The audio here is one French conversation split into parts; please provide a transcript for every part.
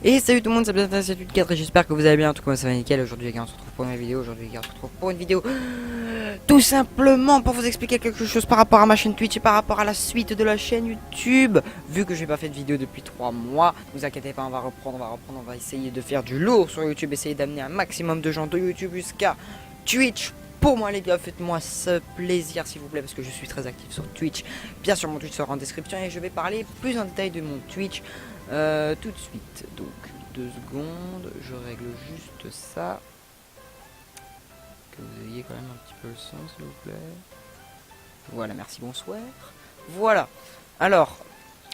Et salut tout le monde, c'est bien c'est Lucas, j'espère que vous allez bien, tout comme ça va nickel. Aujourd'hui les gars on se retrouve pour une vidéo, tout simplement pour vous expliquer quelque chose par rapport à ma chaîne Twitch et par rapport à la suite de la chaîne YouTube. Vu que j'ai pas fait de vidéo depuis 3 mois, ne vous inquiétez pas, on va reprendre, on va essayer de faire du lourd sur YouTube, essayer d'amener un maximum de gens de YouTube jusqu'à Twitch. Pour moi les gars, faites-moi ce plaisir s'il vous plaît, parce que je suis très actif sur Twitch. Bien sûr mon Twitch sera en description et je vais parler plus en détail de mon Twitch tout de suite. Donc 2 secondes, je règle juste ça, que vous ayez quand même un petit peu le son s'il vous plaît. Voilà, merci, bonsoir. Voilà, alors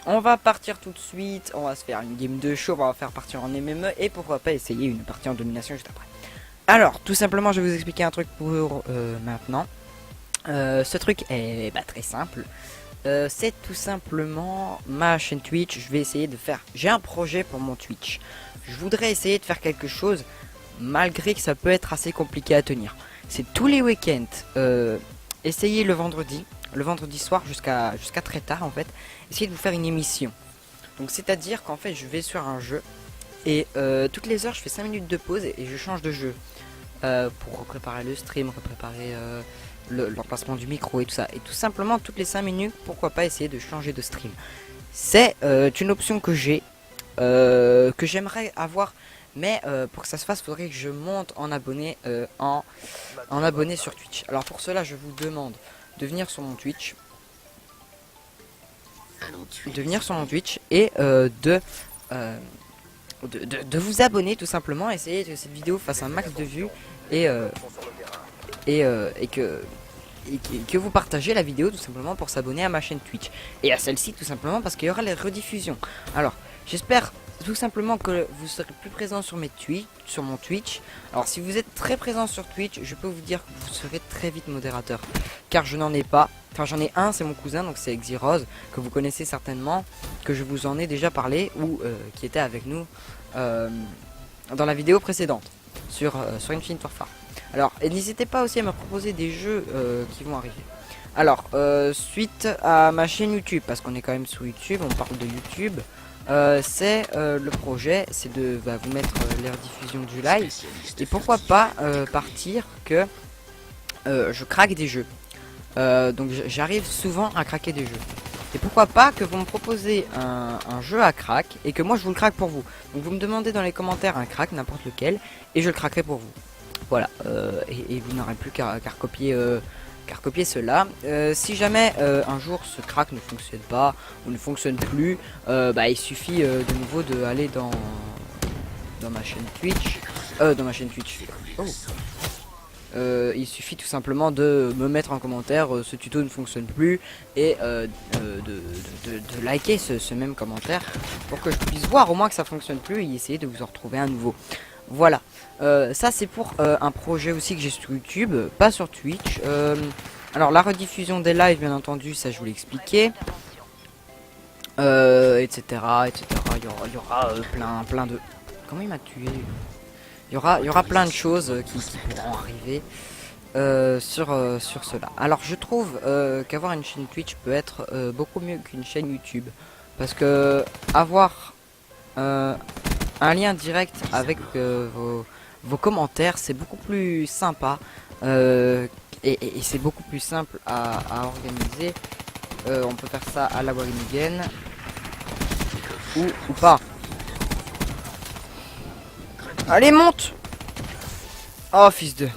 on va partir tout de suite, on va se faire une game de show, on va faire partir en MME et pourquoi pas essayer une partie en domination juste après. Alors tout simplement je vais vous expliquer un truc pour maintenant. Ce truc est très simple. C'est tout simplement ma chaîne Twitch. Je vais essayer de faire, j'ai un projet pour mon Twitch. Je voudrais essayer de faire quelque chose, malgré que ça peut être assez compliqué à tenir. C'est tous les week-ends, essayer le vendredi soir jusqu'à très tard en fait, essayer de vous faire une émission. Donc c'est à dire qu'en fait je vais sur un jeu et toutes les heures je fais 5 minutes de pause et je change de jeu pour préparer le stream, préparer l'emplacement du micro et tout ça. Et tout simplement toutes les 5 minutes, pourquoi pas essayer de changer de stream. C'est une option que j'ai, que j'aimerais avoir, mais pour que ça se fasse, il faudrait que je monte en abonné, en abonné sur Twitch. Alors pour cela, je vous demande de venir sur mon Twitch, et de vous abonner tout simplement, essayer que cette vidéo fasse un max de vues et que vous partagez la vidéo tout simplement pour s'abonner à ma chaîne Twitch et à celle-ci tout simplement parce qu'il y aura les rediffusions. Alors j'espère tout simplement que vous serez plus présent sur mon Twitch. Alors si vous êtes très présent sur Twitch, je peux vous dire que vous serez très vite modérateur, car je n'en ai pas. Enfin j'en ai un, c'est mon cousin, donc c'est Xyrose, que vous connaissez certainement, que je vous en ai déjà parlé, ou qui était avec nous dans la vidéo précédente sur Infinite Warfare. Alors, n'hésitez pas aussi à me proposer des jeux qui vont arriver. Alors, suite à ma chaîne YouTube, parce qu'on est quand même sur YouTube, on parle de YouTube, c'est le projet, c'est de vous mettre les rediffusions du live. Et pourquoi pas partir que je craque des jeux. Donc j'arrive souvent à craquer des jeux. Et pourquoi pas que vous me proposez un jeu à crack et que moi je vous le craque pour vous. Donc vous me demandez dans les commentaires un crack, n'importe lequel, et je le craquerai pour vous. Voilà, et vous n'aurez plus qu'à recopier cela. Si jamais un jour ce crack ne fonctionne pas ou ne fonctionne plus, il suffit de nouveau de aller dans ma chaîne Twitch. Oh. Il suffit tout simplement de me mettre en commentaire ce tuto ne fonctionne plus et de liker ce même commentaire pour que je puisse voir au moins que ça fonctionne plus et essayer de vous en retrouver un nouveau. Voilà, ça c'est pour un projet aussi que j'ai sur YouTube, pas sur Twitch. Alors la rediffusion des lives bien entendu, ça je vous l'ai expliqué, etc. Il y aura plein de... Comment il m'a tué? Il y aura plein de choses qui pourront arriver sur cela. Alors je trouve qu'avoir une chaîne Twitch peut être beaucoup mieux qu'une chaîne YouTube, parce que avoir un lien direct avec vos commentaires, c'est beaucoup plus sympa et c'est beaucoup plus simple à organiser. On peut faire ça à la Warinigan ou pas. Allez, monte! Oh, fils de...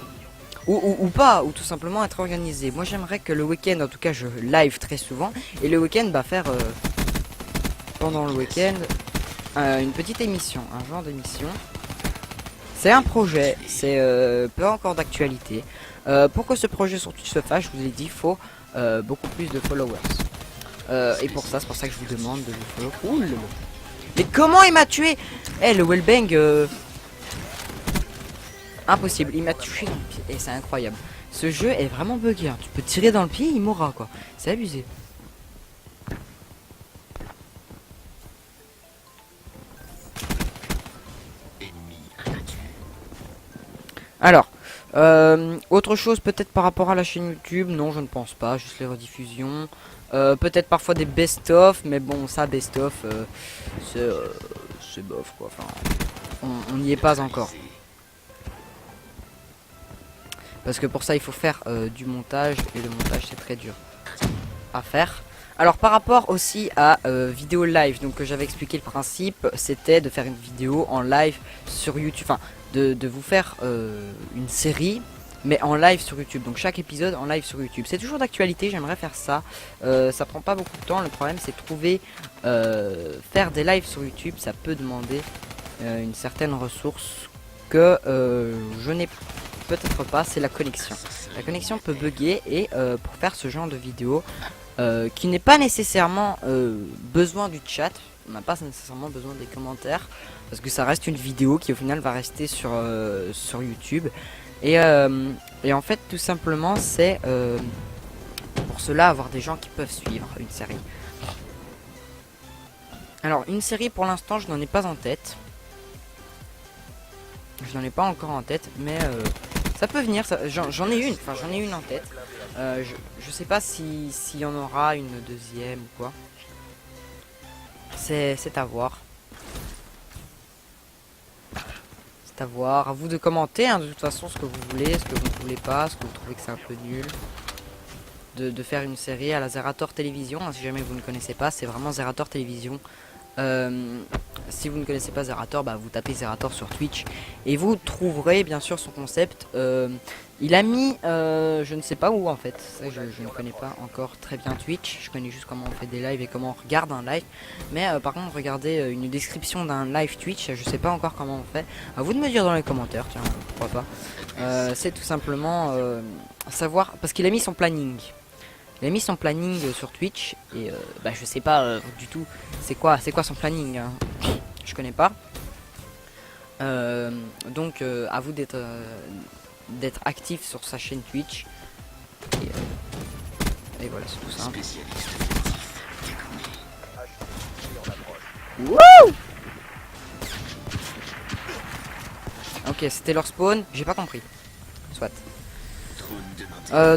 Ou pas, ou tout simplement être organisé. Moi, j'aimerais que le week-end, en tout cas, je live très souvent. Et le week-end, faire pendant le week-end une petite émission, un genre d'émission. C'est un projet, c'est pas encore d'actualité. Pour que ce projet sur Twitch se fasse, je vous ai dit, il faut beaucoup plus de followers. Et pour ça, c'est pour ça que je vous demande de vous follow. Ouh, mais comment il m'a tué? Eh, le wellbang... Impossible, il m'a touché dans le pied et c'est incroyable. Ce jeu est vraiment bugué, hein. Tu peux tirer dans le pied, il mourra quoi. C'est abusé. Alors, autre chose peut-être par rapport à la chaîne YouTube, non je ne pense pas, juste les rediffusions. Peut-être parfois des best-of, mais bon ça best-of, c'est c'est bof quoi, enfin on n'y est pas encore. Parce que pour ça il faut faire du montage, et le montage c'est très dur à faire. Alors par rapport aussi à vidéo live, donc j'avais expliqué le principe, c'était de faire une vidéo en live sur YouTube, enfin de vous faire une série mais en live sur YouTube, donc chaque épisode en live sur YouTube. C'est toujours d'actualité, j'aimerais faire ça, ça prend pas beaucoup de temps, le problème c'est de trouver, faire des lives sur YouTube, ça peut demander une certaine ressource que je n'ai peut-être pas, c'est la connexion. La connexion peut bugger et pour faire ce genre de vidéo, qui n'est pas nécessairement besoin du chat, on n'a pas nécessairement besoin des commentaires, parce que ça reste une vidéo qui au final va rester sur YouTube. Et en fait tout simplement c'est pour cela avoir des gens qui peuvent suivre une série. Alors une série pour l'instant je n'en ai pas en tête. Je n'en ai pas encore en tête, mais ça peut venir, j'en ai une, enfin j'en ai une en tête. Je sais pas s'il y en aura une deuxième ou quoi. C'est à voir. C'est à voir. À vous de commenter hein, de toute façon ce que vous voulez, ce que vous ne voulez pas, ce que vous trouvez que c'est un peu nul. De faire une série à la Zerator Télévision, hein, si jamais vous ne connaissez pas, c'est vraiment Zerator Télévision. Si vous ne connaissez pas Zerator, bah vous tapez Zerator sur Twitch et vous trouverez bien sûr son concept. Il a mis, je ne sais pas où en fait, ça, je ne connais pas encore très bien Twitch, je connais juste comment on fait des lives et comment on regarde un live. Mais par contre regardez une description d'un live Twitch, je sais pas encore comment on fait. À vous de me dire dans les commentaires, tiens, pourquoi pas. C'est tout simplement savoir, parce qu'il a mis son planning. Il a mis son planning sur Twitch et bah je sais pas du tout c'est quoi son planning hein. Je connais pas. Donc à vous d'être actif sur sa chaîne Twitch et voilà c'est tout simple. Wouh. Ok c'était leur spawn, j'ai pas compris. Soit.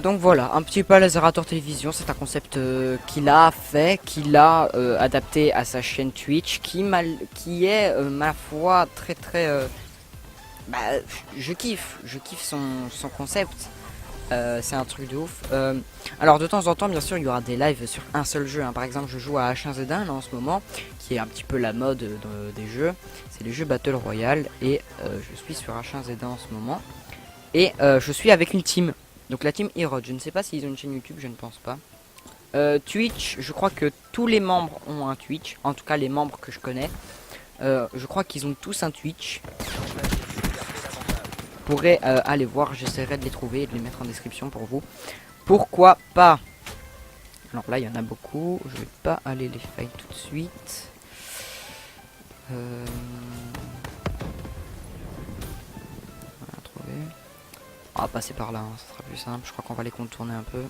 Donc voilà, un petit peu à la Zerator Télévision, c'est un concept qu'il a fait, qu'il a adapté à sa chaîne Twitch, qui est ma foi très bah, je kiffe son concept, c'est un truc de ouf. Alors de temps en temps bien sûr il y aura des lives sur un seul jeu, hein. Par exemple je joue à H1Z1 là, en ce moment, qui est un petit peu la mode des jeux, c'est les jeux Battle Royale et je suis sur H1Z1 en ce moment. Et je suis avec une team. Donc la team Herod. Je ne sais pas s'ils ont une chaîne YouTube, je ne pense pas. Twitch, je crois que tous les membres ont un Twitch. En tout cas les membres que je connais. Je crois qu'ils ont tous un Twitch. Vous pourrez aller voir, j'essaierai de les trouver et de les mettre en description pour vous. Pourquoi pas. Alors là il y en a beaucoup. Je vais pas aller les fight tout de suite. On va passer par là, hein, ça sera plus simple. Je crois qu'on va les contourner un peu.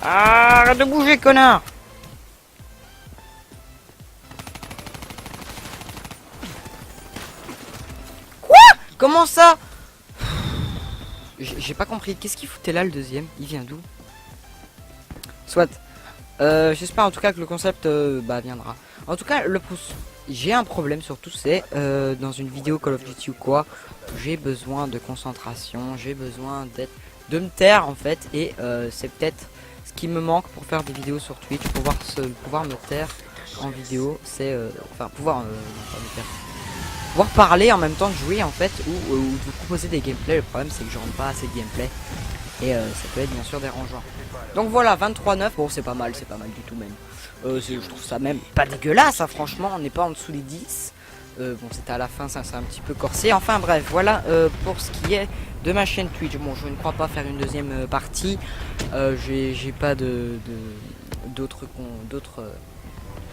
Ah, arrête de bouger, connard! Quoi? Comment ça? J'ai pas compris. Qu'est-ce qu'il foutait là, le deuxième? Il vient d'où? Soit. J'espère en tout cas que le concept bah, viendra. En tout cas, j'ai un problème surtout, c'est dans une vidéo Call of Duty ou quoi, j'ai besoin de concentration, j'ai besoin de me taire en fait, et c'est peut-être ce qui me manque pour faire des vidéos sur Twitch, pouvoir me taire en vidéo, c'est enfin pouvoir pouvoir parler en même temps que jouer en fait, ou de vous proposer des gameplays. Le problème c'est que je rentre pas assez de gameplay et ça peut être bien sûr dérangeant. Donc voilà, 23-9, bon c'est pas mal du tout même. Je trouve ça même pas dégueulasse, hein, franchement, on n'est pas en dessous des 10. Bon, c'était à la fin, ça c'est un petit peu corsé. Enfin bref, voilà pour ce qui est de ma chaîne Twitch. Bon, je ne crois pas faire une deuxième partie. J'ai pas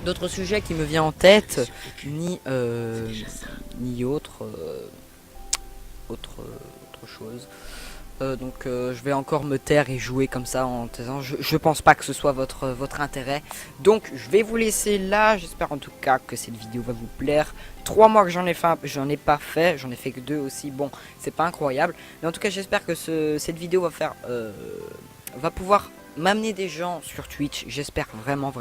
d'autres sujets qui me viennent en tête, ni autre chose. Donc je vais encore me taire et jouer comme ça en taisant. Je pense pas que ce soit votre intérêt. Donc je vais vous laisser là. J'espère en tout cas que cette vidéo va vous plaire. 3 mois que j'en ai pas fait. J'en ai fait que 2 aussi. Bon, c'est pas incroyable. Mais en tout cas j'espère que cette vidéo va pouvoir m'amener des gens sur Twitch. J'espère vraiment,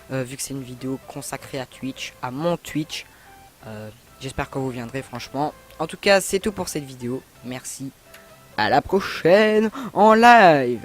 vu que c'est une vidéo consacrée à Twitch, à mon Twitch. J'espère que vous viendrez, franchement. En tout cas, c'est tout pour cette vidéo. Merci. À la prochaine en live.